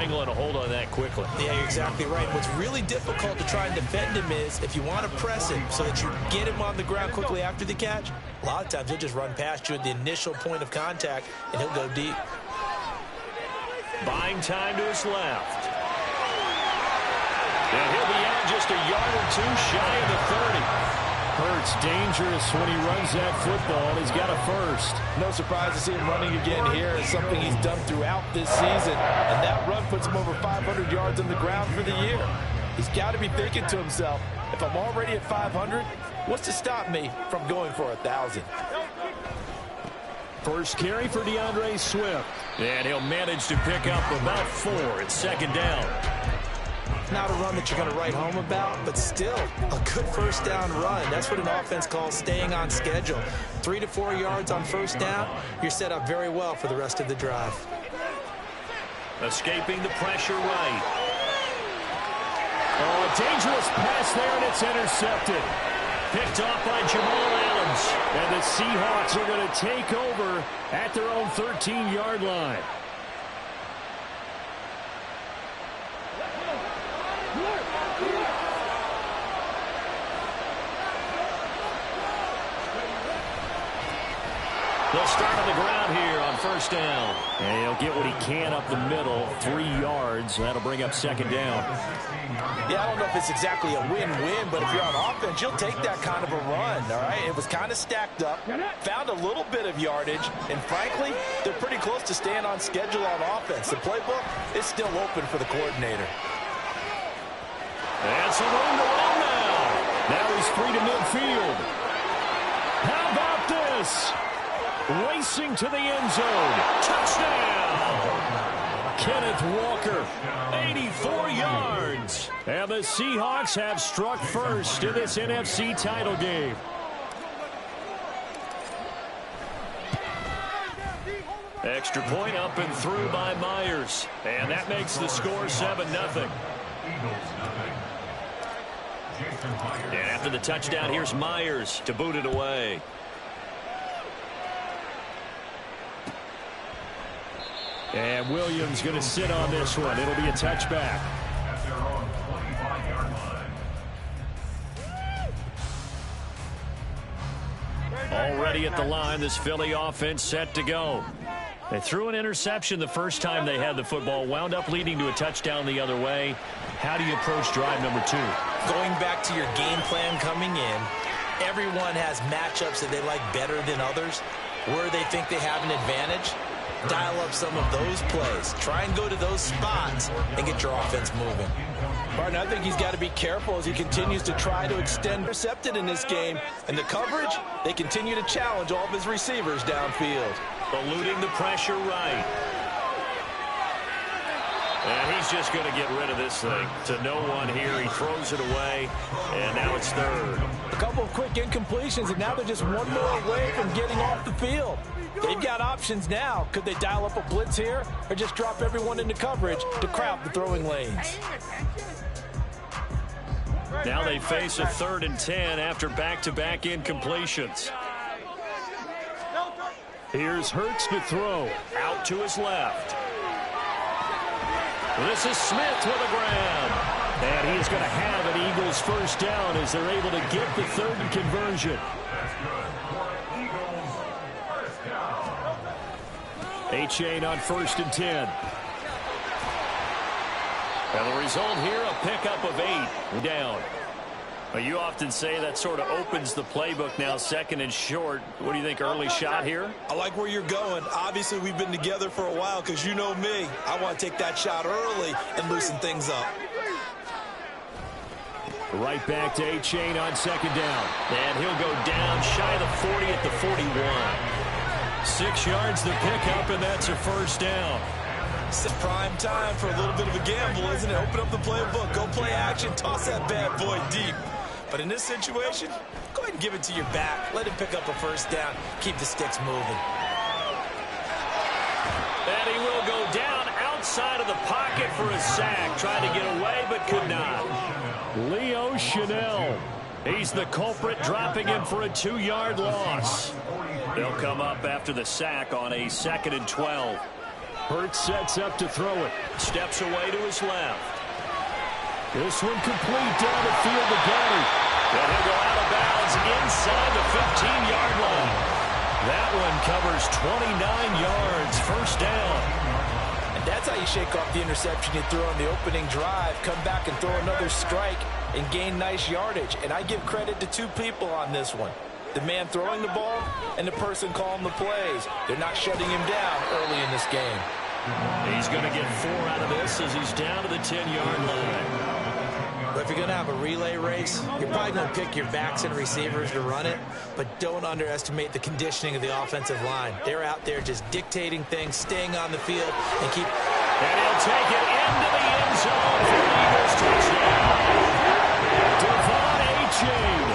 wrangling a hold on that quickly. Yeah, you're exactly right. What's really difficult to try and defend him is if you want to press him so that you get him on the ground quickly after the catch, a lot of times he'll just run past you at the initial point of contact, and he'll go deep. Buying time to his left. And he'll be out just a yard or two shy of the 30. Hurts dangerous when he runs that football. He's got a first. No surprise to see him running again here. It's something he's done throughout this season. And that run puts him over 500 yards on the ground for the year. He's got to be thinking to himself, if I'm already at 500, what's to stop me from going for 1,000? First carry for DeAndre Swift. And he'll manage to pick up about 4 at second down. Not a run that you're going to write home about, but still a good first down run. That's what an offense calls staying on schedule. 3 to 4 yards on first down, you're set up very well for the rest of the drive. Escaping the pressure right. Oh, a dangerous pass there, and it's intercepted. Picked off by Jamal Adams. And the Seahawks are going to take over at their own 13-yard line. They'll start on the ground here on first down. And he'll get what he can up the middle, 3 yards. That'll bring up second down. Yeah, I don't know if it's exactly a win-win, but if you're on offense, you'll take that kind of a run, all right? It was kind of stacked up, found a little bit of yardage, and frankly, they're pretty close to staying on schedule on offense. The playbook is still open for the coordinator. And some room to run now. Now he's free to midfield. How about this? Racing to the end zone. Touchdown! Kenneth Walker. 84 yards. And the Seahawks have struck first in this NFC title game. Extra point up and through by Myers. And that makes the score 7-0. And after the touchdown, here's Myers to boot it away. And Williams going to sit on this one. It'll be a touchback. Already at the line, this Philly offense set to go. They threw an interception the first time they had the football, wound up leading to a touchdown the other way. How do you approach drive number 2? Going back to your game plan coming in, everyone has matchups that they like better than others. Where they think they have an advantage, dial up some of those plays. Try and go to those spots and get your offense moving. Martin, I think he's got to be careful as he continues to try to extend intercepted in this game. And the coverage, they continue to challenge all of his receivers downfield. Eluding the pressure right. And he's just going to get rid of this thing to no one here. He throws it away, and now it's third. A couple of quick incompletions, and now they're just one more away from getting off the field. They've got options now. Could they dial up a blitz here or just drop everyone into coverage to crowd the throwing lanes? Now they face a 3rd and 10 after back-to-back incompletions. Here's Hurts to throw. Out to his left. This is Smith with a grab. And he is going to have an Eagles first down as they're able to get the 3rd and conversion. A-Chain on 1st and 10. And the result here, a pickup of 8 down. Well, you often say that sort of opens the playbook now, 2nd and short. What do you think, early shot here? I like where you're going. Obviously, we've been together for a while because you know me. I want to take that shot early and loosen things up. Right back to A-Chain on 2nd down. And he'll go down shy of the 40 at the 41. 6 yards the pickup, and that's a first down. It's prime time for a little bit of a gamble, isn't it? Open up the playbook, go play action, toss that bad boy deep. But in this situation, go ahead and give it to your back. Let him pick up a first down. Keep the sticks moving. And he will go down outside of the pocket for a sack. Tried to get away, but could not. Leo Chanel. He's the culprit, dropping him for a 2-yard loss. They'll come up after the sack on a 2nd and 12. Hurts sets up to throw it. Steps away to his left. This one complete down the field to Gary. And he'll go out of bounds inside the 15-yard line. That one covers 29 yards. First down. And that's how you shake off the interception you threw on the opening drive. Come back and throw another strike and gain nice yardage. And I give credit to two people on this one. The man throwing the ball and the person calling the plays. They're not shutting him down early in this game. He's going to get 4 out of this as he's down to the 10-yard line. But if you're going to have a relay race, you're probably going to pick your backs and receivers to run it, but don't underestimate the conditioning of the offensive line. They're out there just dictating things, staying on the field, and keep... And he'll take it into the end zone for the Eagles touchdown. Devon A-Chain,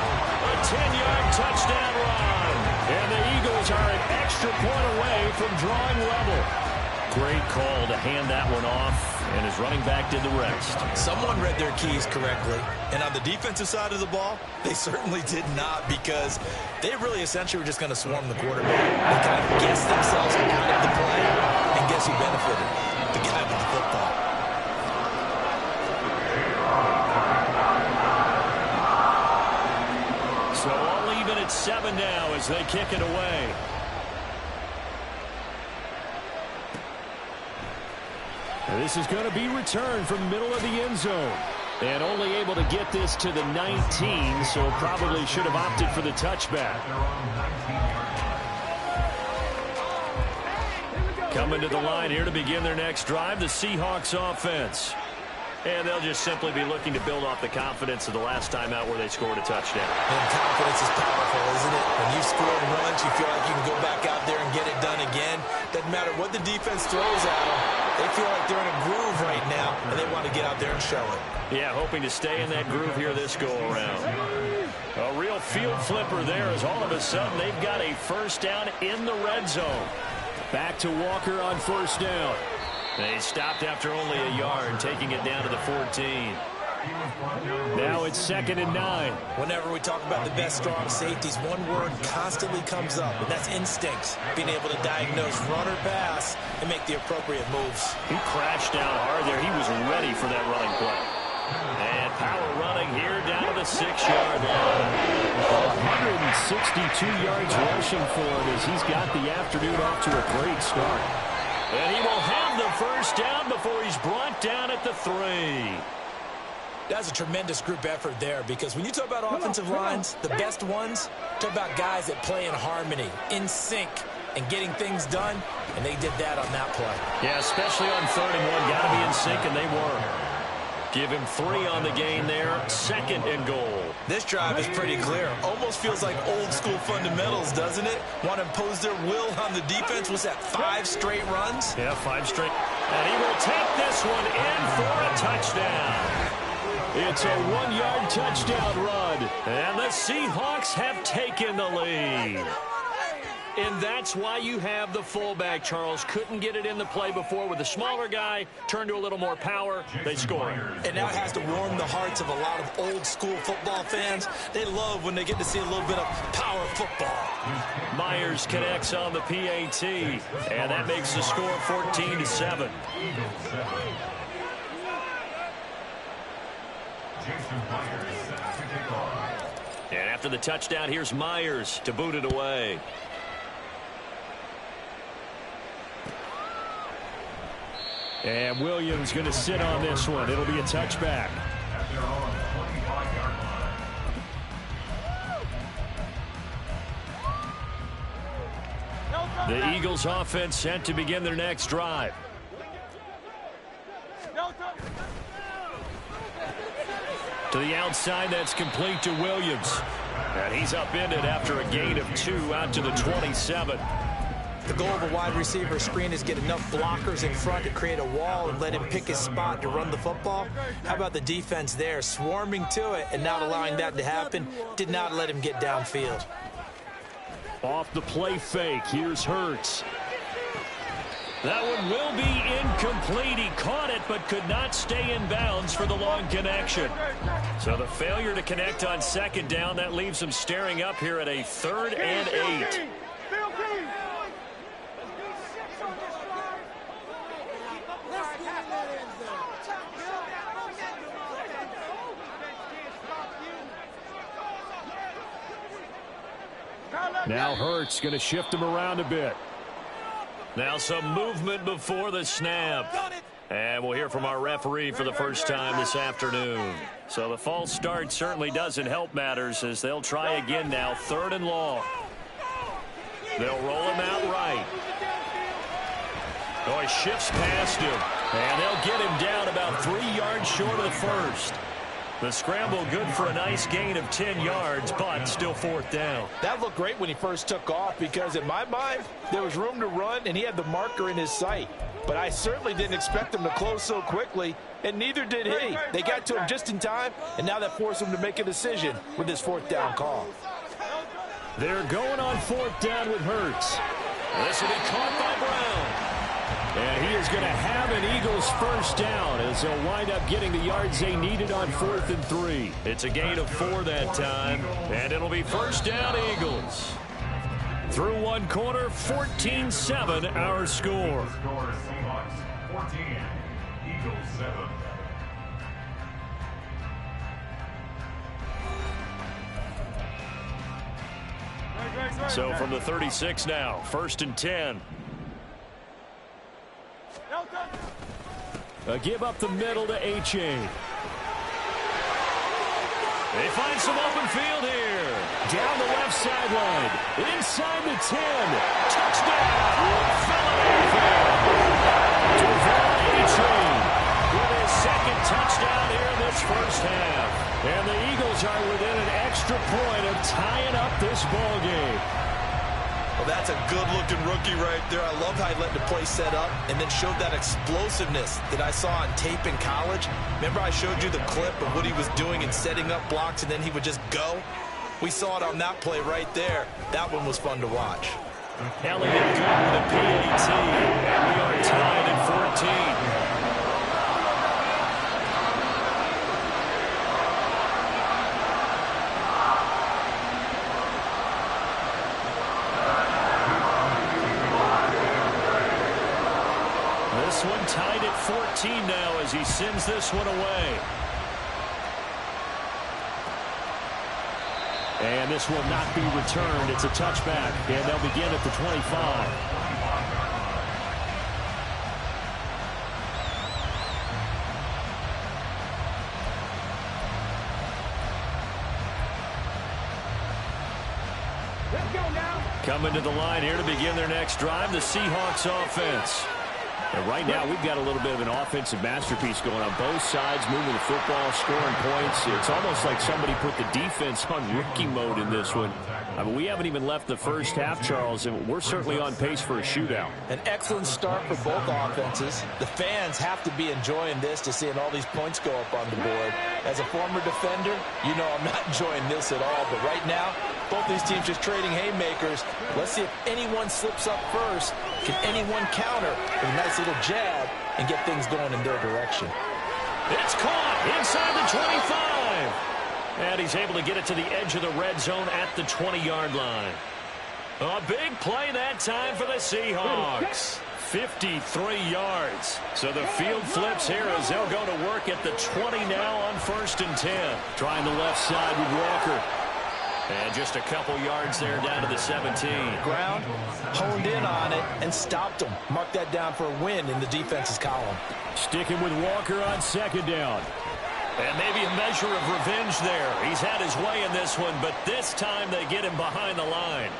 a 10-yard touchdown run. And the Eagles are an extra point away from drawing level. Great call to hand that one off, and his running back did the rest. Someone read their keys correctly, and on the defensive side of the ball, they certainly did not, because they really essentially were just going to swarm the quarterback. They kind of guessed themselves out of the play, and guess who benefited? The guy with the football. So all even at 7 now as they kick it away. This is going to be returned from the middle of the end zone. And only able to get this to the 19, so probably should have opted for the touchback. Coming to the line here to begin their next drive, the Seahawks offense. And they'll just simply be looking to build off the confidence of the last time out where they scored a touchdown. And confidence is powerful, isn't it? When you score runs, you feel like you can go back out there and get it done again. Doesn't matter what the defense throws at them. They feel like they're in a groove right now, and they want to get out there and show it. Yeah, hoping to stay in that groove here this go-around. A real field flipper there as all of a sudden they've got a first down in the red zone. Back to Walker on first down. They stopped after only a yard, taking it down to the 14. Now it's 2nd and 9. Whenever we talk about the best strong safeties, one word constantly comes up, and that's instincts. Being able to diagnose run or pass and make the appropriate moves. He crashed down hard there. He was ready for that running play. And power running here down to the 6-yard line. 162 yards rushing for him as he's got the afternoon off to a great start. And he will have the first down before he's brought down at the 3. That's a tremendous group effort there, because when you talk about offensive lines, the best ones, talk about guys that play in harmony, in sync, and getting things done, and they did that on that play. Yeah, especially on 3rd and 1. Got to be in sync, and they were. Give him 3 on the gain there. 2nd and goal. This drive is pretty clear. Almost feels like old school fundamentals, doesn't it? Want to impose their will on the defense. Was that 5 straight runs? Yeah, 5 straight. And he will take this one in for a touchdown. It's a 1-yard touchdown run. And the Seahawks have taken the lead. And that's why you have the fullback, Charles. Couldn't get it in the play before with the smaller guy. Turned to a little more power. They score. And that has to warm the hearts of a lot of old school football fans. They love when they get to see a little bit of power football. Myers connects on the PAT. And that makes the score 14-7. And after the touchdown, here's Myers to boot it away. And Williams going to sit on this one. It'll be a touchback. The Eagles offense set to begin their next drive. To the outside, that's complete to Williams. And he's upended after a gain of 2 out to the 27. The goal of a wide receiver screen is get enough blockers in front to create a wall and let him pick his spot to run the football. How about the defense there, swarming to it and not allowing that to happen? Did not let him get downfield. Off the play fake, here's Hurts. That one will be incomplete. He caught it but could not stay in bounds for the long connection. So the failure to connect on 2nd down, that leaves him staring up here at a 3rd and 8. Now Hurts going to shift him around a bit. Now some movement before the snap. And we'll hear from our referee for the first time this afternoon. So the false start certainly doesn't help matters as they'll try again now. 3rd and long. They'll roll him out right. Oh, he shifts past him. And they'll get him down about 3 yards short of the first. The scramble good for a nice gain of 10 yards, but still 4th down. That looked great when he first took off because in my mind, there was room to run and he had the marker in his sight. But I certainly didn't expect him to close so quickly, and neither did he. They got to him just in time, and now that forced him to make a decision with this 4th down call. They're going on 4th down with Hurts. This will be caught by Brown. And he is going to have an Eagles first down as they'll wind up getting the yards they needed on 4th and 3. It's a gain of 4 that time, and it'll be first down Eagles. Through 1 quarter, 14-7 our score. 14, Eagles 7. So from the 36 now, 1st and 10. A give up the middle to H.A. They find some open field here. Down the left sideline. Inside the 10. Touchdown! Philadelphia! H.A. With his 2nd touchdown here in this first half. And the Eagles are within an extra point of tying up this ball game. Well, that's a good-looking rookie right there. I love how he let the play set up and then showed that explosiveness that I saw on tape in college. Remember I showed you the clip of what he was doing and setting up blocks, and then he would just go? We saw it on that play right there. That one was fun to watch. Elliott good with a PAT, and we are tied at 14. This one tied at 14 now as he sends this one away. And this will not be returned. It's a touchback, and they'll begin at the 25. Coming to the line here to begin their next drive, the Seahawks offense. And right now, we've got a little bit of an offensive masterpiece going on both sides, moving the football, scoring points. It's almost like somebody put the defense on rookie mode in this one. I mean, we haven't even left the first half, Charles, and we're certainly on pace for a shootout. An excellent start for both offenses. The fans have to be enjoying this to seeing all these points go up on the board. As a former defender, you know I'm not enjoying this at all. But right now, both these teams just trading haymakers. Let's see if anyone slips up first. Can anyone counter with a nice little jab and get things going in their direction? It's caught inside the 25. And he's able to get it to the edge of the red zone at the 20-yard line. A big play that time for the Seahawks. 53 yards. So the field flips here as they'll go to work at the 20 now on 1st and 10. Trying the left side with Walker. And just a couple yards there down to the 17. Ground, honed in on it, and stopped them. Mark that down for a win in the defense's column. Sticking with Walker on 2nd down. And maybe a measure of revenge there. He's had his way in this one, but this time they get him behind the line.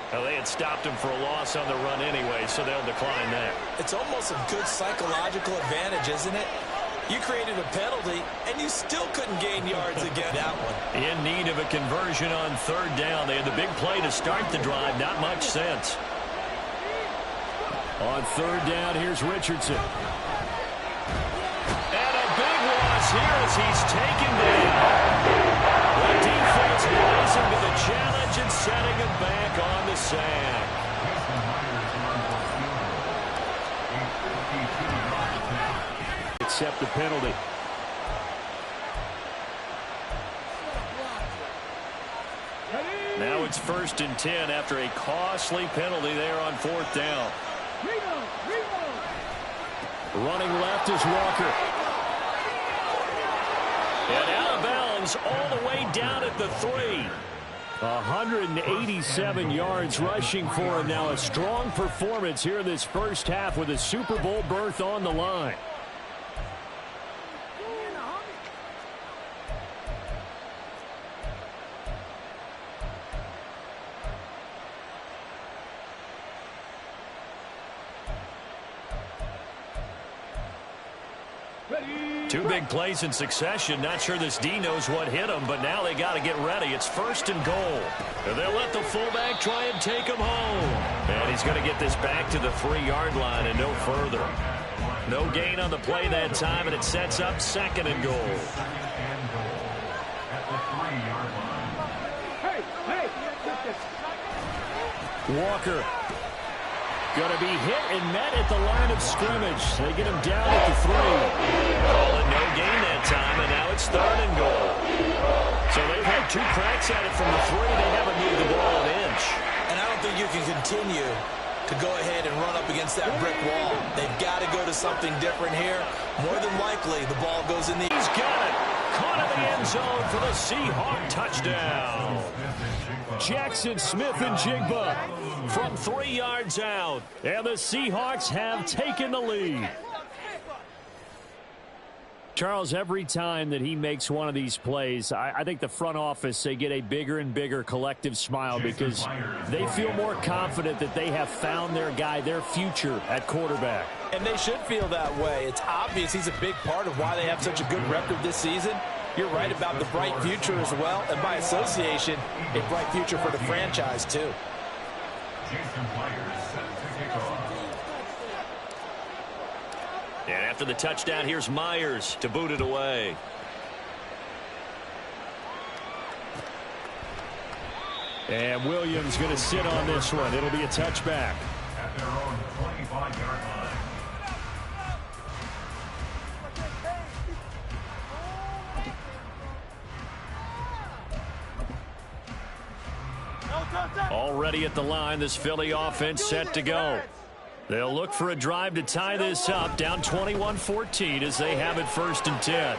Well, they had stopped him for a loss on the run anyway, so they'll decline that. It's almost a good psychological advantage, isn't it? You created a penalty, and you still couldn't gain yards again. That one. In need of a conversion on 3rd down. They had the big play to start the drive. Not much sense. On 3rd down, here's Richardson. And a big loss here as he's taken down. The defense rising to the challenge and setting him back on the sack. Accept the penalty. Now it's 1st and 10 after a costly penalty there on 4th down. Running left is Walker. And out of bounds all the way down at the 3. 187 yards rushing for him. Now a strong performance here in this first half with a Super Bowl berth on the line. Two big plays in succession. Not sure this D knows what hit him, but now they got to get ready. It's 1st and goal. And they'll let the fullback try and take him home. And he's going to get this back to the 3-yard line and no further. No gain on the play that time, and it sets up 2nd and goal. Walker going to be hit and met at the line of scrimmage. They get him down at the 3. Call it no gain that time, and now it's 3rd and goal. So they've had 2 cracks at it from the 3. They haven't moved the ball an inch. And I don't think you can continue to go ahead and run up against that brick wall. They've got to go to something different here. More than likely, the ball goes in the... He's got it. Caught in the end zone for the Seahawk touchdown. Jackson Smith and Jigba from 3 yards out. And the Seahawks have taken the lead. Charles, every time that he makes one of these plays, I think the front office, they get a bigger and bigger collective smile because they feel more confident that they have found their guy, their future at quarterback. And they should feel that way. It's obvious he's a big part of why they have such a good record this season. You're right about the bright future as well, and by association, a bright future for the franchise too. And after the touchdown, here's Myers to boot it away. And Williams going to sit on this one. It'll be a touchback. At their own 25-yard line. Already at the line, this Philly offense set to go. They'll look for a drive to tie this up, down 21-14 as they have it 1st and 10.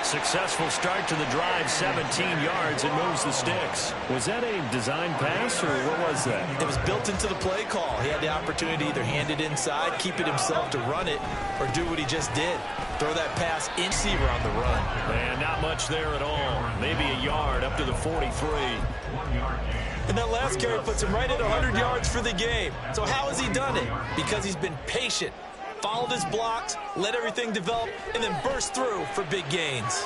Successful start to the drive, 17 yards, and moves the sticks. Was that a design pass, or what was that? It was built into the play call. He had the opportunity to either hand it inside, keep it himself to run it, or do what he just did. Throw that pass in receiver on the run. And not much there at all. Maybe a yard up to the 43. And that last carry puts him right at 100 yards for the game. So how has he done it? Because he's been patient, followed his blocks, let everything develop, and then burst through for big gains.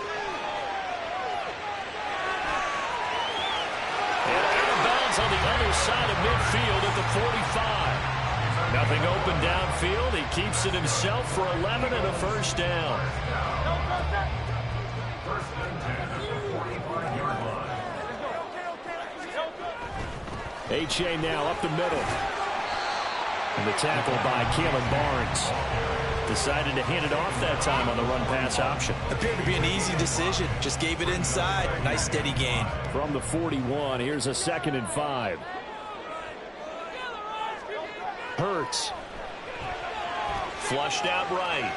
And out of bounds on the other side of midfield at the 45. Nothing open downfield. He keeps it himself for 11 and a 1st down. H.A. now up the middle. And the tackle by Caleb Barnes. Decided to hand it off that time on the run-pass option. Appeared to be an easy decision. Just gave it inside. Nice steady gain. From the 41, here's a 2nd and 5. Hurts. Flushed out right.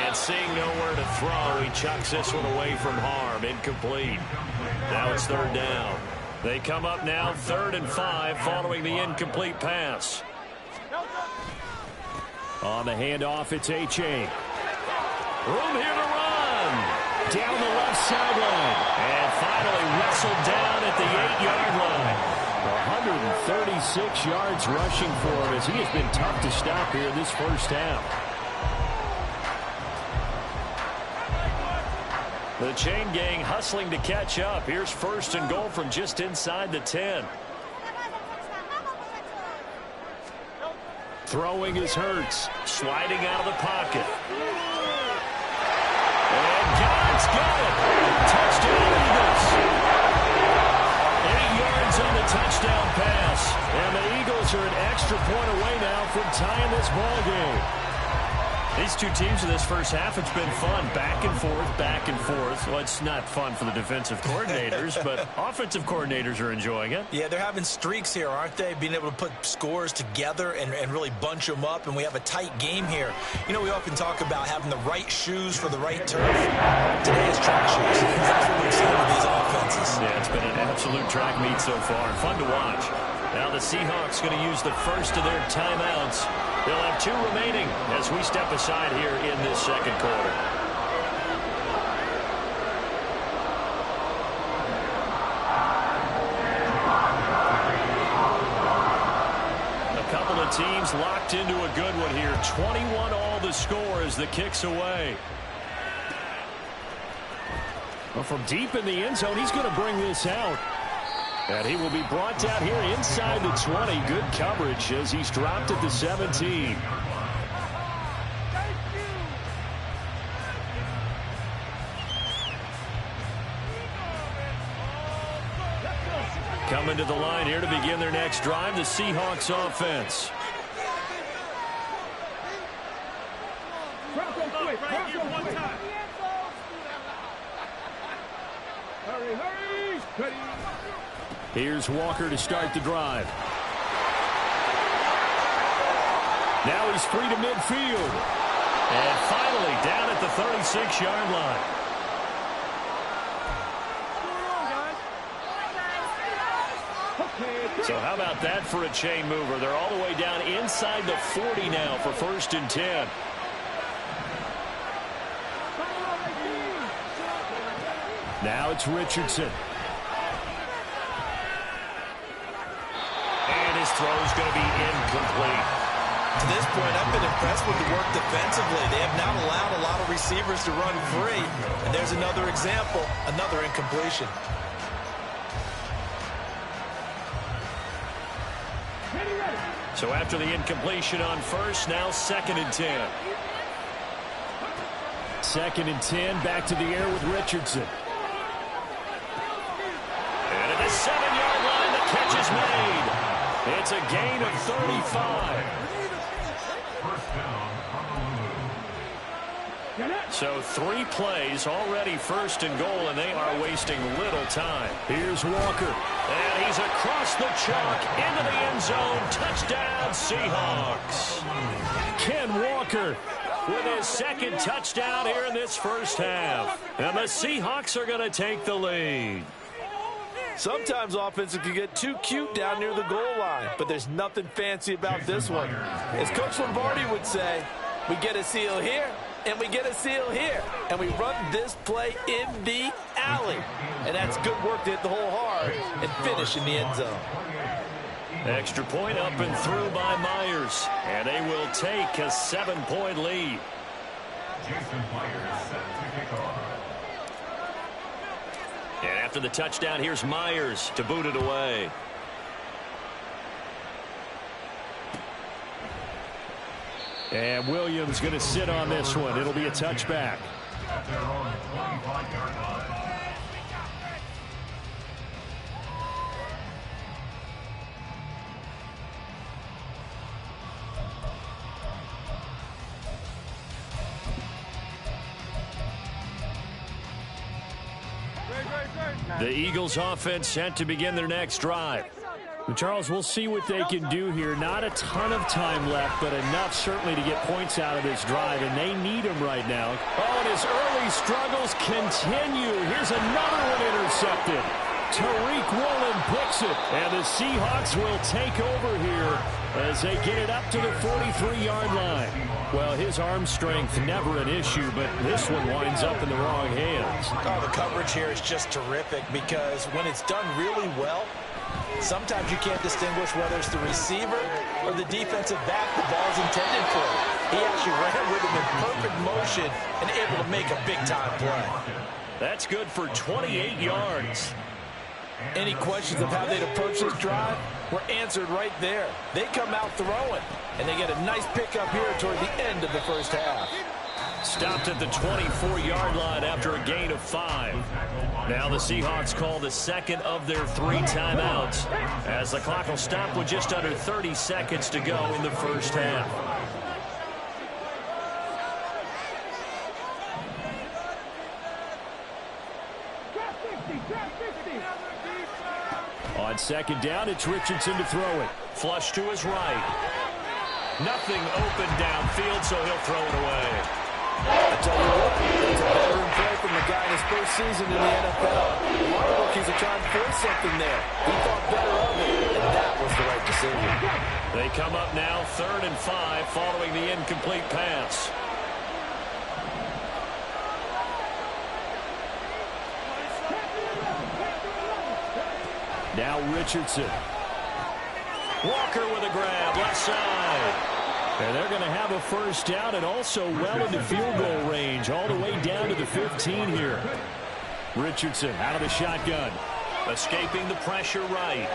And seeing nowhere to throw, he chucks this one away from harm. Incomplete. Now it's 3rd down. They come up now 3rd and 5 following the incomplete pass. On the handoff, it's H.A. Room here to run. Down the left sideline. And finally wrestled down at the 8-yard line. 136 yards rushing for him as he has been tough to stop here in this first half. The chain gang hustling to catch up. Here's 1st and goal from just inside the 10. Throwing is Hurts. Sliding out of the pocket. And God's got it. Touchdown Eagles. 8 yards on the touchdown pass. And the Eagles are an extra point away now from tying this ball game. These two teams in this first half, it's been fun. Back and forth, back and forth. Well, it's not fun for the defensive coordinators, but offensive coordinators are enjoying it. Yeah, they're having streaks here, aren't they? Being able to put scores together and really bunch them up, and we have a tight game here. You know, we often talk about having the right shoes for the right turf. Today is track shoes. That's what we've seen with these offenses. Yeah, it's been an absolute track meet so far. Fun to watch. Now the Seahawks going to use the first of their timeouts. They'll have 2 remaining as we step aside here in this second quarter. A couple of teams locked into a good one here. 21 all the score as the kick's away. Well, from deep in the end zone, he's going to bring this out. And he will be brought down here inside the 20. Good coverage as he's dropped at the 17. Coming to the line here to begin their next drive, the Seahawks offense. Here's Walker to start the drive. Now he's free to midfield. And finally down at the 36-yard line. So how about that for a chain mover? They're all the way down inside the 40 now for 1st and 10. Now it's Richardson. His throw is going to be incomplete. To this point, I've been impressed with the work defensively. They have now allowed a lot of receivers to run free. And there's another example, another incompletion. So after the incompletion on first, now 2nd and 10. 2nd and 10, back to the air with Richardson. And at the 7-yard line, the catch is made. It's a gain of 35. So 3 plays already 1st and goal, and they are wasting little time. Here's Walker. And he's across the chalk into the end zone. Touchdown, Seahawks. Ken Walker with his 2nd touchdown here in this first half. And the Seahawks are going to take the lead. Sometimes offenses can get too cute down near the goal line, but there's nothing fancy about this one. As Coach Lombardi would say, we get a seal here, and we get a seal here, and we run this play in the alley. And that's good work to hit the hole hard and finish in the end zone. Extra point up and through by Myers, and they will take a 7-point lead. Jason Myers set to kick off. And after the touchdown, here's Myers to boot it away. And Williams going to sit on this one. It'll be a touchback. At their own 25-yard line. The Eagles offense set to begin their next drive. Charles, we'll see what they can do here. Not a ton of time left, but enough certainly to get points out of this drive, and they need them right now. Oh, and his early struggles continue. Here's another one intercepted. Tariq Woolen picks it, and the Seahawks will take over here as they get it up to the 43-yard line. Well, his arm strength never an issue, but this one winds up in the wrong hands. Oh, the coverage here is just terrific because when it's done really well, sometimes you can't distinguish whether it's the receiver or the defensive back the ball's intended for. He actually ran with him in perfect motion and able to make a big-time play. That's good for 28 yards. Any questions of how they'd approach this drive were answered right there. They come out throwing, and they get a nice pickup here toward the end of the first half. Stopped at the 24-yard line after a gain of 5. Now the Seahawks call the second of their 3 timeouts as the clock will stop with just under 30 seconds to go in the first half. On second down, it's Richardson to throw it. Flush to his right. Nothing open downfield, so he'll throw it away. I tell you what, it's a veteran play from the guy in his first season in the NFL. A lot of rookies are trying to force something there. He thought better of it, and that was the right decision. They come up now 3rd and 5 following the incomplete pass. Now Richardson. Walker with a grab, left side. And they're going to have a first down and also well into field goal range, all the way down to the 15 here. Richardson out of the shotgun. Escaping the pressure right.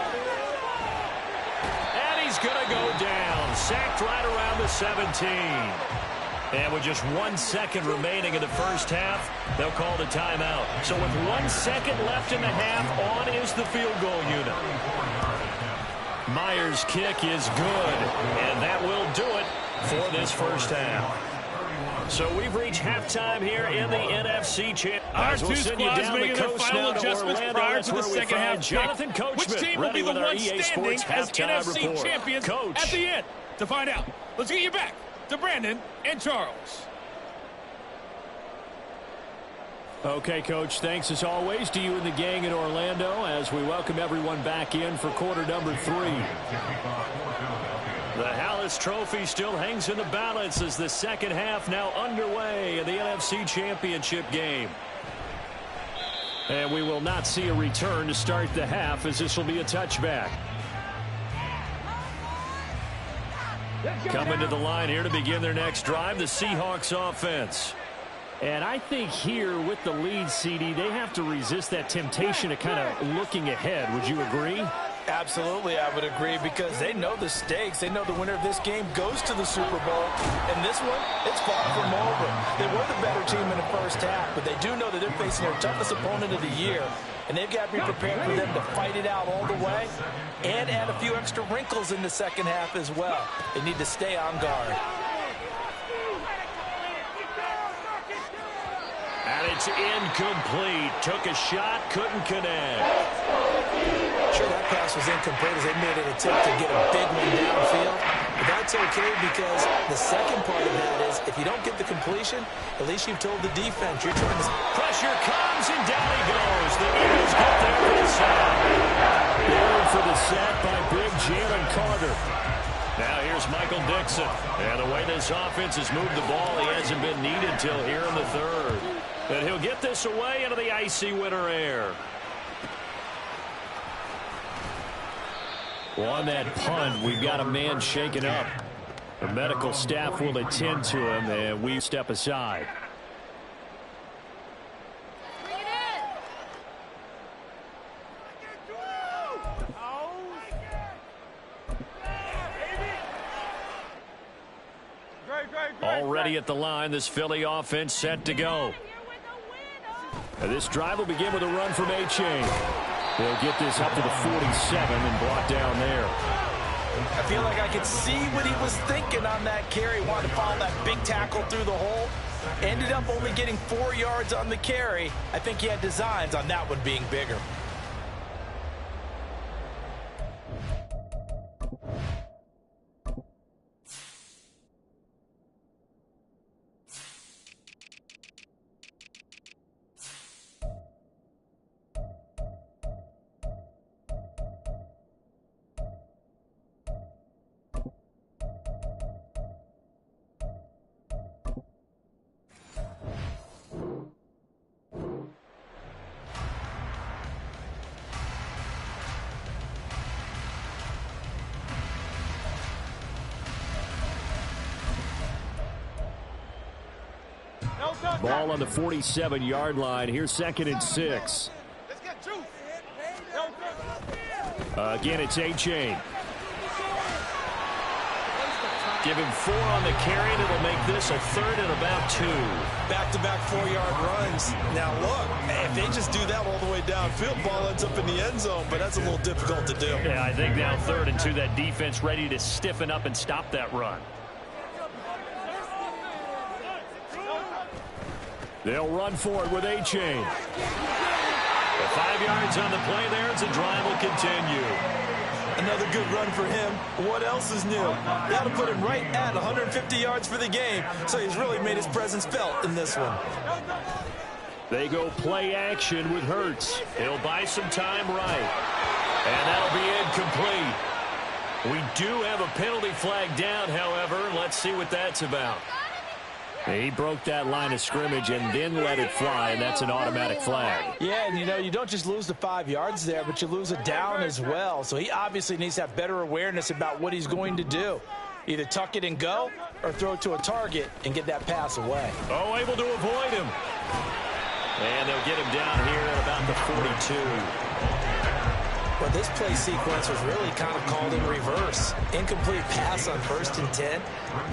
And he's going to go down. Sacked right around the 17. And with just 1 second remaining in the first half, they'll call the timeout. So with 1 second left in the half, on is the field goal unit. Myers' kick is good, and that will do it for this first half. So we've reached halftime here in the NFC Championship. Our two squads making their final adjustments prior to the second half. Jonathan Coachman, which team will be the one standing as NFC report. champions Coach. at the end? To find out, let's get you back to Brandon and Charles. Okay, Coach, thanks as always to you and the gang in Orlando as we welcome everyone back in for quarter number 3. The Hallis Trophy still hangs in the balance as the second half now underway in the NFC Championship game. And we will not see a return to start the half as this will be a touchback. Coming to the line here to begin their next drive, the Seahawks offense. And I think here with the lead, CD, they have to resist that temptation of kind of looking ahead. Would you agree? Absolutely, I would agree, because they know the stakes. They know the winner of this game goes to the Super Bowl. And this one, it's far from over. They were the better team in the first half, but they do know that they're facing their toughest opponent of the year. And they've got to be prepared for them to fight it out all the way and add a few extra wrinkles in the second half as well. They need to stay on guard. And it's incomplete. Took a shot, couldn't connect. Sure, that pass was incomplete as they made an attempt to get a big one downfield. But that's okay, because the second part of that is if you don't get the completion, at least you've told the defense you're trying to... Pressure comes, and down he goes. The Eagles get there for the sack. Going for the sack by big Jalen Carter. Now here's Michael Dixon. And the way this offense has moved the ball, he hasn't been needed till here in the third. And he'll get this away into the icy winter air. Well, on that punt, we've got a man shaken up. The medical staff will attend to him, and we step aside. Already at the line, this Philly offense set to go. And this drive will begin with a run from A-Chain. They'll get this up to the 47 and brought down there. I feel like I could see what he was thinking on that carry. Wanted to follow that big tackle through the hole. Ended up only getting 4 yards on the carry. I think he had designs on that one being bigger. Ball on the 47-yard line. Here's 2nd and 6. Again, it's A-Chain. Give him 4 on the carry, and it'll make this a 3rd and about 2. Back-to-back 4-yard runs. Now, look, if they just do that all the way downfield, ball ends up in the end zone, but that's a little difficult to do. Yeah, I think now 3rd and 2, that defense ready to stiffen up and stop that run. They'll run for it with A-Chain. 5 yards on the play there as the drive will continue. Another good run for him. What else is new? That'll put him right at 150 yards for the game, so he's really made his presence felt in this one. They go play action with Hurts. He'll buy some time right. And that'll be incomplete. We do have a penalty flag down, however. Let's see what that's about. He broke that line of scrimmage and then let it fly, and that's an automatic flag. Yeah, and you don't just lose the 5 yards there, but you lose a down as well. So he obviously needs to have better awareness about what he's going to do. Either tuck it and go or throw it to a target and get that pass away. Oh, able to avoid him. And they'll get him down here at about the 42. Well, this play sequence was really kind of called in reverse. Incomplete pass on 1st and 10.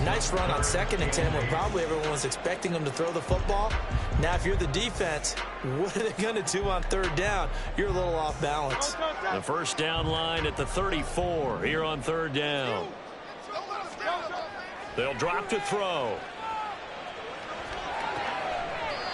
Nice run on 2nd and 10 when probably everyone was expecting him to throw the football. Now, if you're the defense, what are they going to do on 3rd down? You're a little off balance. The first down line at the 34 here on 3rd down. They'll drop to throw.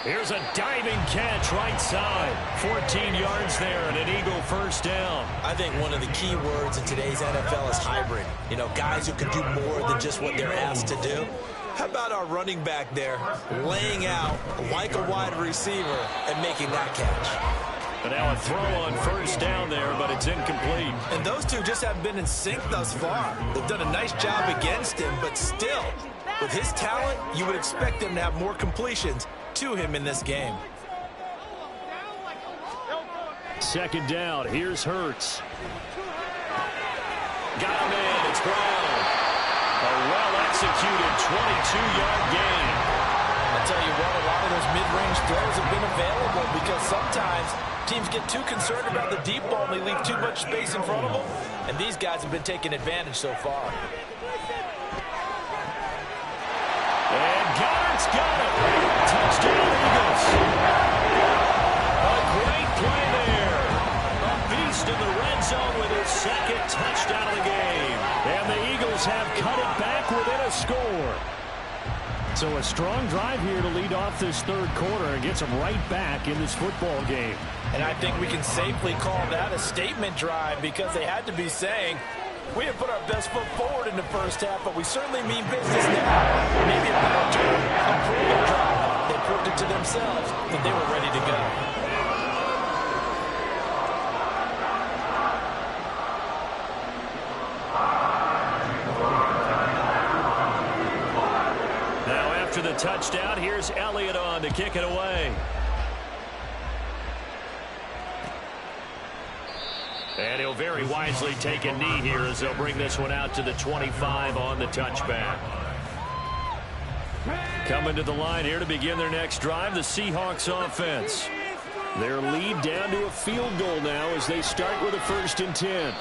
Here's a diving catch right side. 14 yards there and an Eagle first down. I think one of the key words in today's NFL is hybrid. Guys who can do more than just what they're asked to do. How about our running back there laying out like a wide receiver and making that catch? And now a throw on 1st down there, but it's incomplete. And those two just haven't been in sync thus far. They've done a nice job against him, but still, with his talent, you would expect them to have more completions to him in this game. 2nd down. Here's Hurts. Got him in. It's Brown. A well-executed 22-yard gain. I'll tell you what, a lot of those mid-range throws have been available because sometimes teams get too concerned about the deep ball and they leave too much space in front of them. And these guys have been taking advantage so far. And Goddard's got it. Touchdown, Eagles. A great play there. A beast in the red zone with his 2nd touchdown of the game. And the Eagles have cut it back within a score. So a strong drive here to lead off this 3rd quarter and gets them right back in this football game. And I think we can safely call that a statement drive because they had to be saying, we have put our best foot forward in the 1st half, but we certainly mean business now. Maybe a better term, a proven drive. They proved it to themselves that they were ready to go. Now after the touchdown, here's Elliott on to kick it away. And he'll very wisely take a knee here as they'll bring this one out to the 25 on the touchback. Coming to the line here to begin their next drive, the Seahawks offense. Their lead down to a field goal now as they start with a 1st and 10.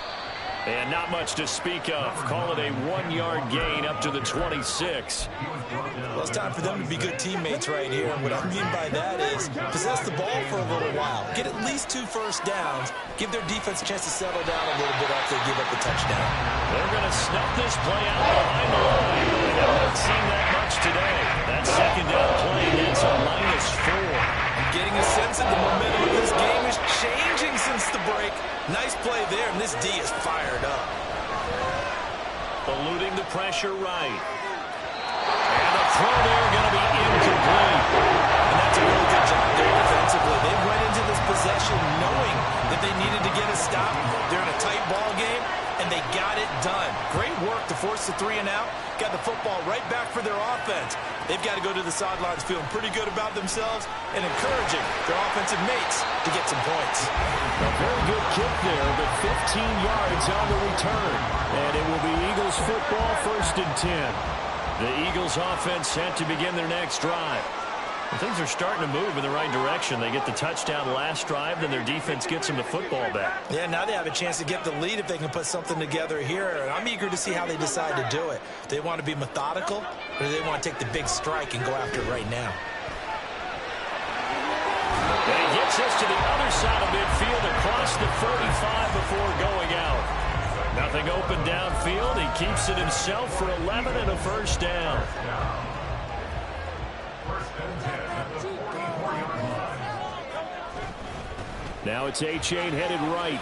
And not much to speak of. Call it a 1-yard gain up to the 26. Well, it's time for them to be good teammates right here. And what I mean by that is possess the ball for a little while. Get at least 2 first downs. Give their defense a chance to settle down a little bit after they give up the touchdown. They're going to snuff this play out behind the line. We haven't seen that much today. That 2nd down play gets a -4. I'm getting a sense that the momentum of this game is changing since the break. Nice play there, and this D is fired up. Eluding the pressure right. And the throw there going to be incomplete. And that's a really good job there defensively. They went into this possession knowing that they needed to get a stop. They're in a tight ball game, and they got it done. Great work to force the 3 and out. Got the football right back for their offense. They've got to go to the sidelines feeling pretty good about themselves and encouraging their offensive mates to get some points. A very good kick there, but 15 yards on the return. And it will be Eagles football, 1st and 10. The Eagles offense set to begin their next drive. Things are starting to move in the right direction. They get the touchdown last drive, then their defense gets them the football back. Yeah, now they have a chance to get the lead if they can put something together here. And I'm eager to see how they decide to do it. Do they want to be methodical, or do they want to take the big strike and go after it right now? And he gets us to the other side of midfield across the 45 before going out. Nothing open downfield. He keeps it himself for 11 and a 1st down. Now it's A-Chain headed right.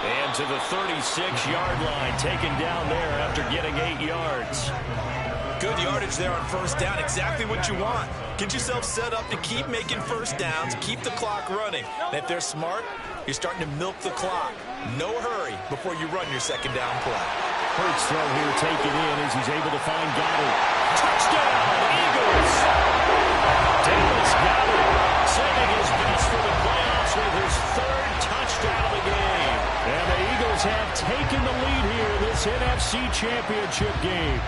And to the 36-yard line, taken down there after getting 8 yards. Good yardage there on first down. Exactly what you want. Get yourself set up to keep making first downs, keep the clock running. And if they're smart, you're starting to milk the clock. No hurry before you run your second down play. Hurts throw here taken in as he's able to find Goddard. Touchdown, Eagles! Dallas Goddard saving his best for the playoffs with his 3rd touchdown of the game. And the Eagles have taken the lead here in this NFC Championship game.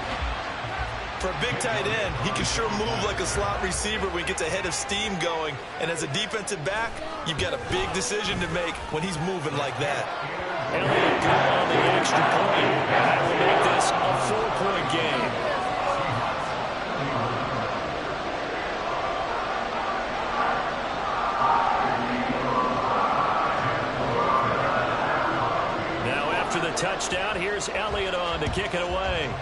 For a big tight end, he can sure move like a slot receiver when he gets a head of steam going. And as a defensive back, you've got a big decision to make when he's moving like that. Elliott got on the extra point. That will make this a 4-point game. Now after the touchdown, here's Elliott on to kick it away.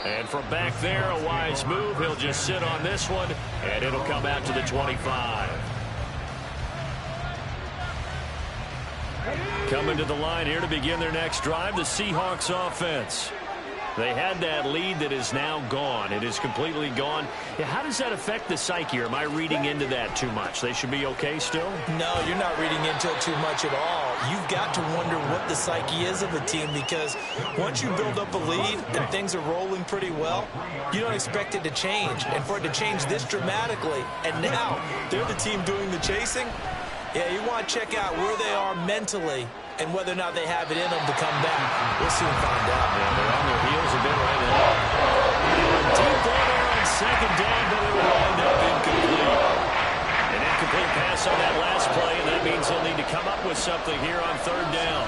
And from back there, a wise move. He'll just sit on this one, and it'll come out to the 25. Coming to the line here to begin their next drive, the Seahawks offense. They had that lead that is now gone. It is completely gone. Yeah, how does that affect the psyche? Or am I reading into that too much? They should be okay still? No, you're not reading into it too much at all. You've got to wonder what the psyche is of the team, because once you build up a lead and things are rolling pretty well, you don't expect it to change. And for it to change this dramatically, and now they're the team doing the chasing, yeah, you want to check out where they are mentally and whether or not they have it in them to come back. We'll soon find out. Yeah, they're on their heels a bit right now. Deep there on second down, but it will wind up incomplete. An incomplete pass on that last play, and that means they'll need to come up with something here on 3rd down.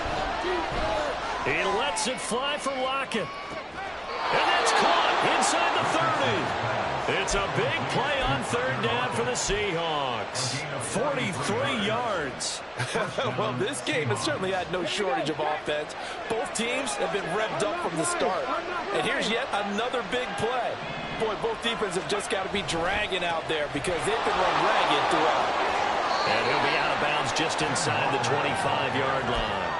He lets it fly for Lockett. And that's caught inside the 30. It's a big play on 3rd down for the Seahawks. 43 yards. Well, this game has certainly had no shortage of offense. Both teams have been revved up from the start. And here's yet another big play. Boy, both defenses have just got to be dragging out there because they've been run ragged throughout. And he'll be out of bounds just inside the 25-yard line.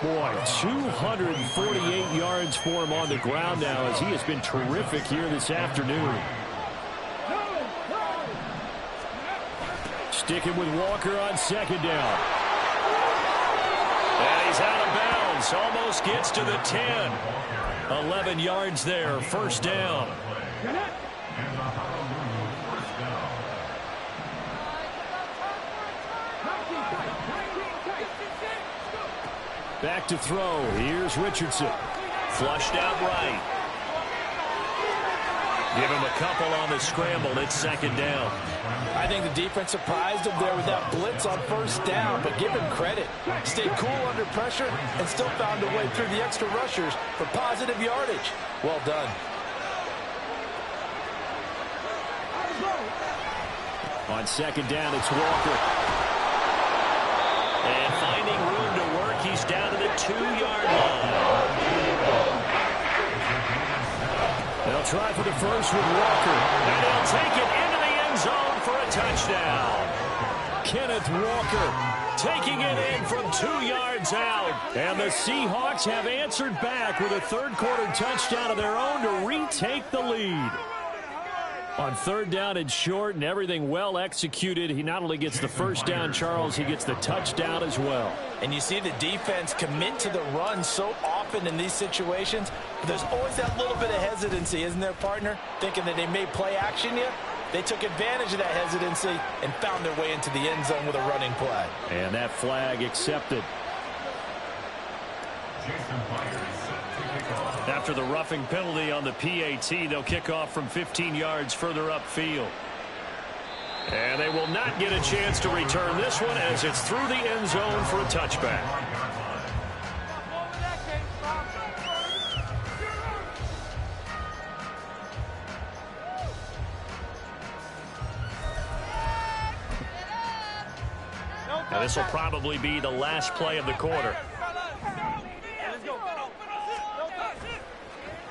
Boy, 248 yards for him on the ground now as he has been terrific here this afternoon. Sticking with Walker on 2nd down. And he's out of bounds. Almost gets to the 10. 11 yards there. 1st down. Back to throw. Here's Richardson. Flushed out right. Give him a couple on the scramble. It's 2nd down. I think the defense surprised him there with that blitz on 1st down, but give him credit. Stayed cool under pressure and still found a way through the extra rushers for positive yardage. Well done. On 2nd down, it's Walker. And finding room to work, he's down to the 2-yard line. They'll try for the first with Walker. And they'll take it into the end zone for a touchdown. Kenneth Walker taking it in from 2 yards out. And the Seahawks have answered back with a 3rd quarter touchdown of their own to retake the lead. On 3rd down and short and everything well executed, he not only gets the 1st down, Charles, he gets the touchdown as well. And you see the defense commit to the run so often in these situations, but there's always that little bit of hesitancy, isn't there, partner? Thinking that they may play action you. They took advantage of that hesitancy and found their way into the end zone with a running play. And that flag accepted. After the roughing penalty on the PAT, they'll kick off from 15 yards further upfield. And they will not get a chance to return this one as it's through the end zone for a touchback. Now this will probably be the last play of the quarter.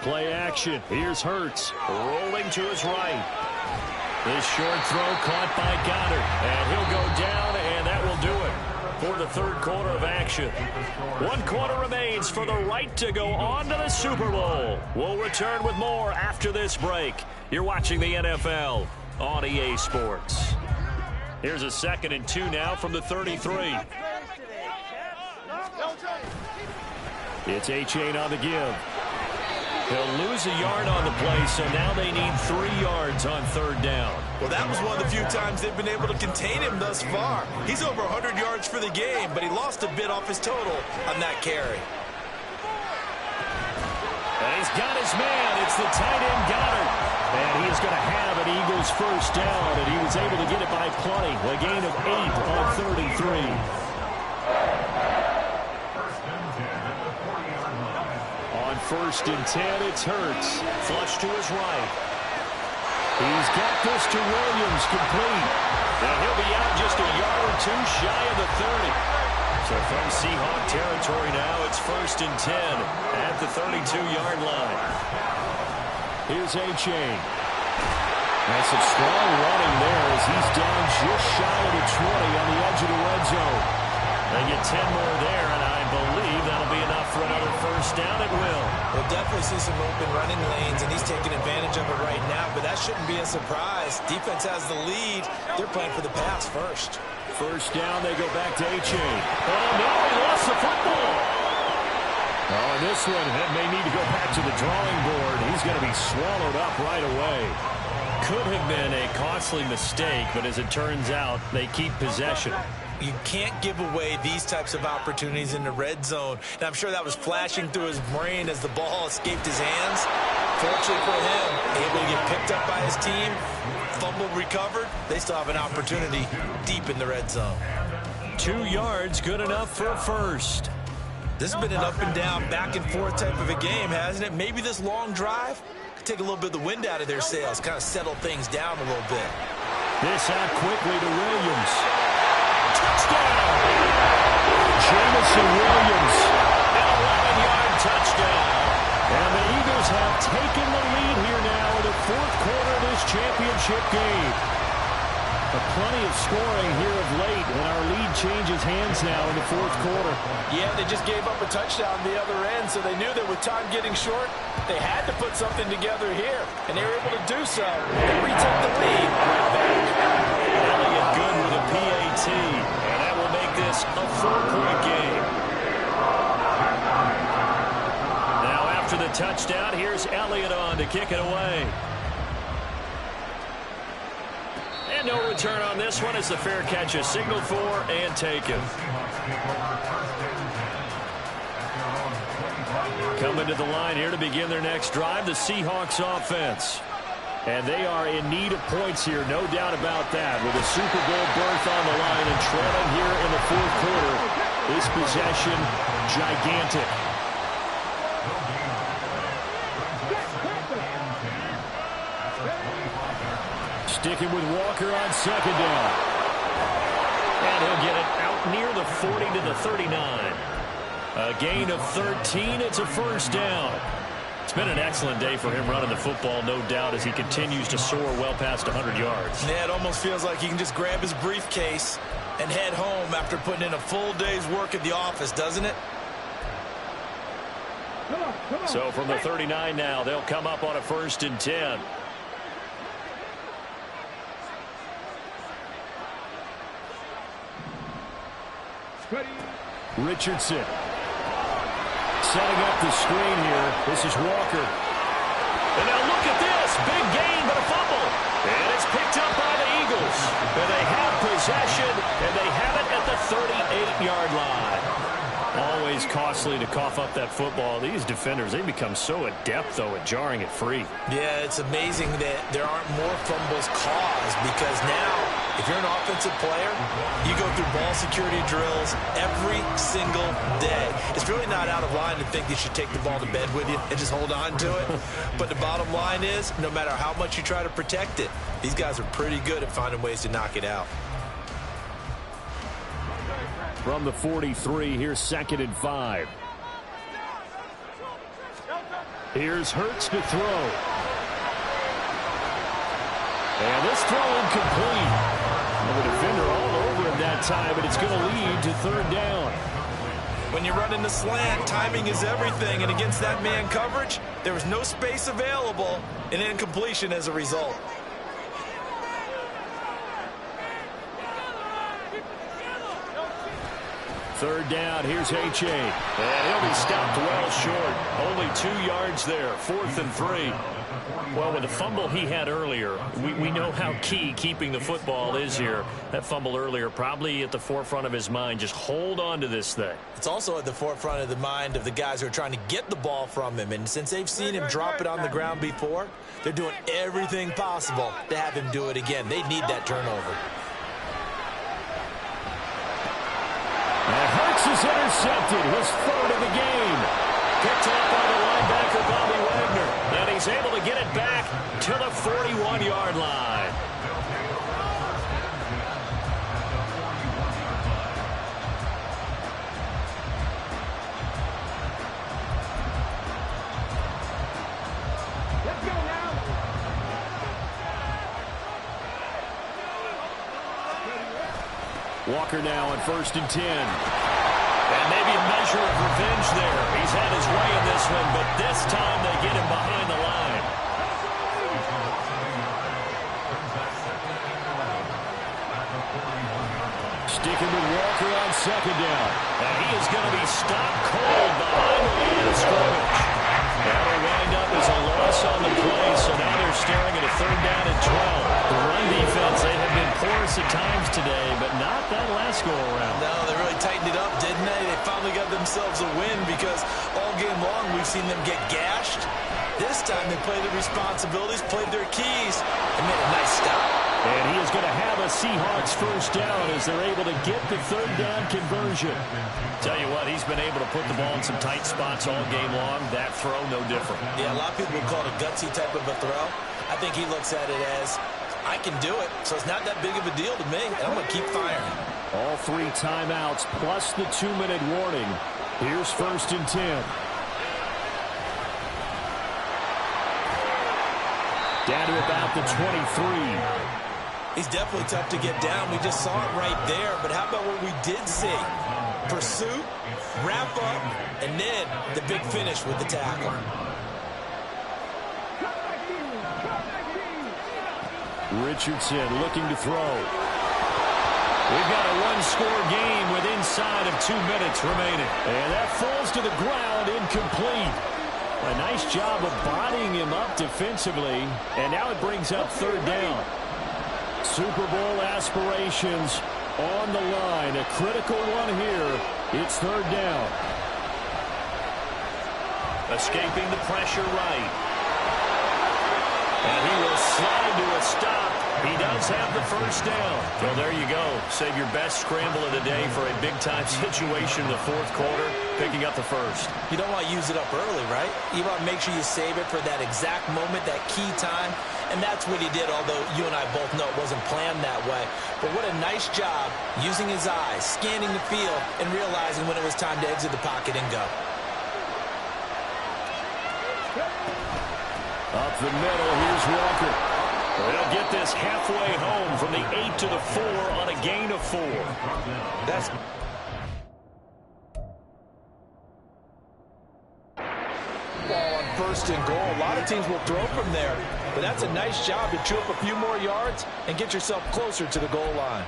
Play action. Here's Hurts. Rolling to his right. This short throw caught by Goddard, and he'll go down, and that will do it for the third quarter of action. 1 quarter remains for the right to go on to the Super Bowl. We'll return with more after this break. You're watching the NFL on EA Sports. Here's a 2nd and 2 now from the 33. It's A-Chain on the give. He'll lose a yard on the play, so now they need 3 yards on 3rd down. Well, that was one of the few times they've been able to contain him thus far. He's over 100 yards for the game, but he lost a bit off his total on that carry. And he's got his man. It's the tight end Goddard. And he's going to have an Eagles first down, and he was able to get it by plenty. A gain of 8 on 33. On 1st and 10, it's Hurts. Flush to his right. He's got this to Williams, complete. And he'll be out just a yard or 2 shy of the 30. So from Seahawk territory now, it's 1st and 10 at the 32-yard line. Here's A-Chain. That's some strong running there as he's down just shy of the 20 on the edge of the red zone. They get 10 more there, and I believe that'll be enough for another first down. It will. We'll definitely see some open running lanes, and he's taking advantage of it right now, but that shouldn't be a surprise. Defense has the lead. They're playing for the pass first. First down, they go back to A-Chain. Oh, no, he lost the football. Oh, and this one may need to go back to the drawing board. He's going to be swallowed up right away. Could have been a costly mistake, but as it turns out, they keep possession. You can't give away these types of opportunities in the red zone. And I'm sure that was flashing through his brain as the ball escaped his hands. Fortunately for him, able to get picked up by his team, fumble recovered. They still have an opportunity deep in the red zone. 2 yards, good enough for a first. This has been an up and down, back and forth type of a game, hasn't it? Maybe this long drive could take a little bit of the wind out of their sails, kind of settle things down a little bit. This out quickly to Williams. Touchdown! Jamison Williams, an 11-yard touchdown. And the Eagles have taken the lead here now in the 4th quarter of this championship game. Plenty of scoring here of late, and our lead changes hands now in the 4th quarter. Yeah, they just gave up a touchdown the other end, so they knew that with time getting short, they had to put something together here, and they were able to do so. They retook the lead right back. Elliott good with a PAT, and that will make this a 4-point game. Now after the touchdown, here's Elliott on to kick it away. And no return on this one as the fair catch is signaled for and taken. Coming to the line here to begin their next drive, the Seahawks offense. And they are in need of points here, no doubt about that. With a Super Bowl berth on the line and trailing here in the 4th quarter, this possession gigantic. Sticking with Walker on 2nd down. And he'll get it out near the 40 to the 39. A gain of 13. It's a first down. It's been an excellent day for him running the football, no doubt, as he continues to soar well past 100 yards. Yeah, it almost feels like he can just grab his briefcase and head home after putting in a full day's work at the office, doesn't it? So from the 39 now, they'll come up on a 1st and 10. Richardson setting up the screen here. This is Walker. And now look at this. Big gain, but a fumble. And it's picked up by the Eagles. And they have possession, and they have it at the 38-yard line. Always costly to cough up that football. These defenders, they become so adept, though, at jarring it free. Yeah, it's amazing that there aren't more fumbles caused because now, if you're an offensive player, you go through ball security drills every single day. It's really not out of line to think you should take the ball to bed with you and just hold on to it. But the bottom line is, no matter how much you try to protect it, these guys are pretty good at finding ways to knock it out. From the 43, here's 2nd and 5. Here's Hurts to throw. And this throw incomplete. And the defender all over him that time, but it's going to lead to third down. When you run in the slant, timing is everything. And against that man coverage, there was no space available, and incompletion as a result. Third down, here's H.A. And he'll be stopped well short. Only 2 yards there, 4th and 3. Well, with the fumble he had earlier, we know how key keeping the football is here. That fumble earlier probably at the forefront of his mind. Just hold on to this thing. It's also at the forefront of the mind of the guys who are trying to get the ball from him. And since they've seen him drop it on the ground before, they're doing everything possible to have him do it again. They need that turnover. And Hurts is intercepted, his 3rd of the game. Picked off by the linebacker, Bobby Wagner. And he's able to get it back to the 41-yard line. Let's go now. Walker now on 1st and 10. And maybe a measure of revenge there. He's had his way in this one, but this time they get him behind the line. Sticking with Walker on 2nd down. And he is going to be stopped cold behind the line of scrimmage. That'll wind up as a loss on the play, so now they're staring at a 3rd down and 12. The run defense, they have been porous at times today, but not that last go-around. No, they really tightened it up, didn't they? They finally got themselves a win because all game long we've seen them get gashed. This time they played their responsibilities, played their keys, and made a nice stop. And he is going to have a Seahawks 1st down as they're able to get the 3rd down conversion. Tell you what, he's been able to put the ball in some tight spots all game long. That throw, no different. Yeah, a lot of people would call it a gutsy type of a throw. I think he looks at it as, I can do it, so it's not that big of a deal to me, and I'm going to keep firing. All 3 timeouts plus the 2-minute warning. Here's 1st and 10. Down to about the 23. He's definitely tough to get down. We just saw it right there. But how about what we did see? Pursuit, wrap up, and then the big finish with the tackle. Richardson looking to throw. We've got a one-score game with inside of 2 minutes remaining. And that falls to the ground, incomplete. A nice job of bodying him up defensively. And now it brings up 3rd down. Super Bowl aspirations on the line. A critical one here. It's 3rd down. Escaping the pressure right. And he will slide to a stop. He does have the 1st down. Well, there you go. Save your best scramble of the day for a big-time situation in the 4th quarter, picking up the 1st. You don't want to use it up early, right? You want to make sure you save it for that exact moment, that key time. And that's what he did, although you and I both know it wasn't planned that way. But what a nice job using his eyes, scanning the field, and realizing when it was time to exit the pocket and go. Up the middle, here's Walker. They'll get this halfway home from the 8 to the 4 on a gain of 4. That's ball on 1st and goal. A lot of teams will throw from there, but that's a nice job to chew up a few more yards and get yourself closer to the goal line.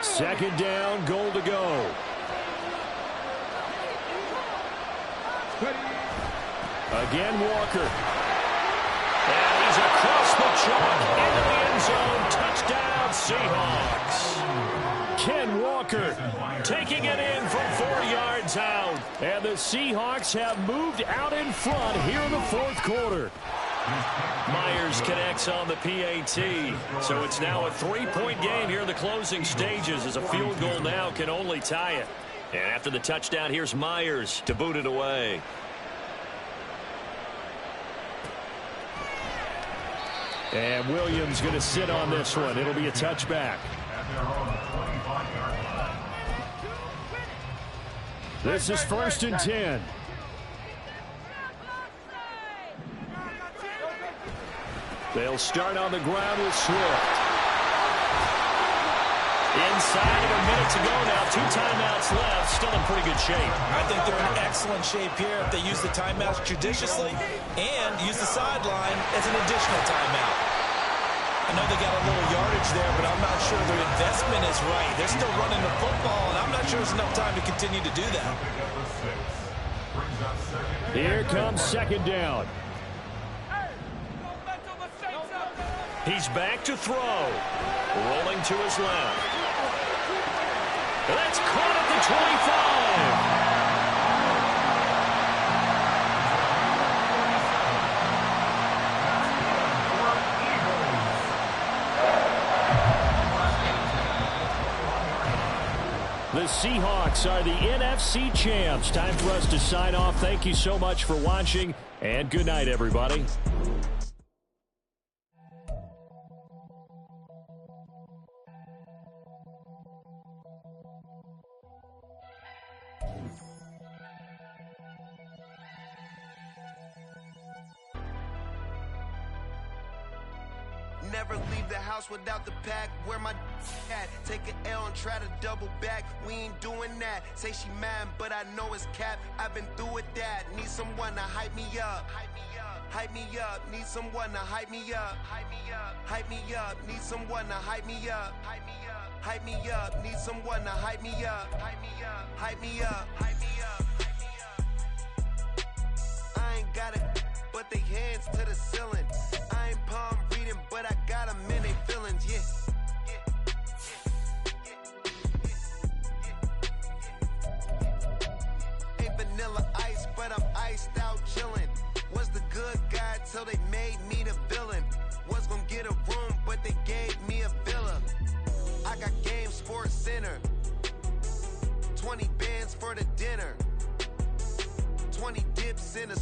Second down, goal to go. Again, Walker. And he's across the chalk into the end zone. Touchdown, Seahawks. Ken Walker taking it in from 4 yards out. And the Seahawks have moved out in front here in the 4th quarter. Myers connects on the PAT. So it's now a 3-point game here in the closing stages as a field goal now can only tie it. And after the touchdown, here's Myers to boot it away. And Williams going to sit on this one. It'll be a touchback. This is 1st and 10. They'll start on the ground with Swift. Inside of a minute to go now. 2 timeouts left. Still in pretty good shape. I think they're in excellent shape here if they use the timeouts judiciously and use the sideline as an additional timeout. I know they got a little yardage there, but I'm not sure their investment is right. They're still running the football, and I'm not sure there's enough time to continue to do that. Here comes second down. He's back to throw. Rolling to his left. That's caught at the 25. The Seahawks are the NFC champs. Time for us to sign off. Thank you so much for watching, and good night, everybody. Never leave the house without the pack. Where my at? Take an L and try to double back. We ain't doing that. Say she mad, but I know it's cap. I've been through with that. Need someone to hype me up. Hype me up. Hype me up. Need someone to hype me up. Hype me up. Hype me up. Need someone to hype me up. Hype me up. Hype me up. Need someone to hype me up. Hype me up. Hype me up. Hype me up. Hype me up. I ain't got it, but they hands to the ceiling. I ain't palm reading, but I got them in they feelings, yeah. Ain't vanilla ice, but I'm iced out chillin'. Was the good guy till they made me the villain. Was gonna get a room, but they gave me a villa. I got Game Sports Center. 20 bands for the dinner. 20 dips in a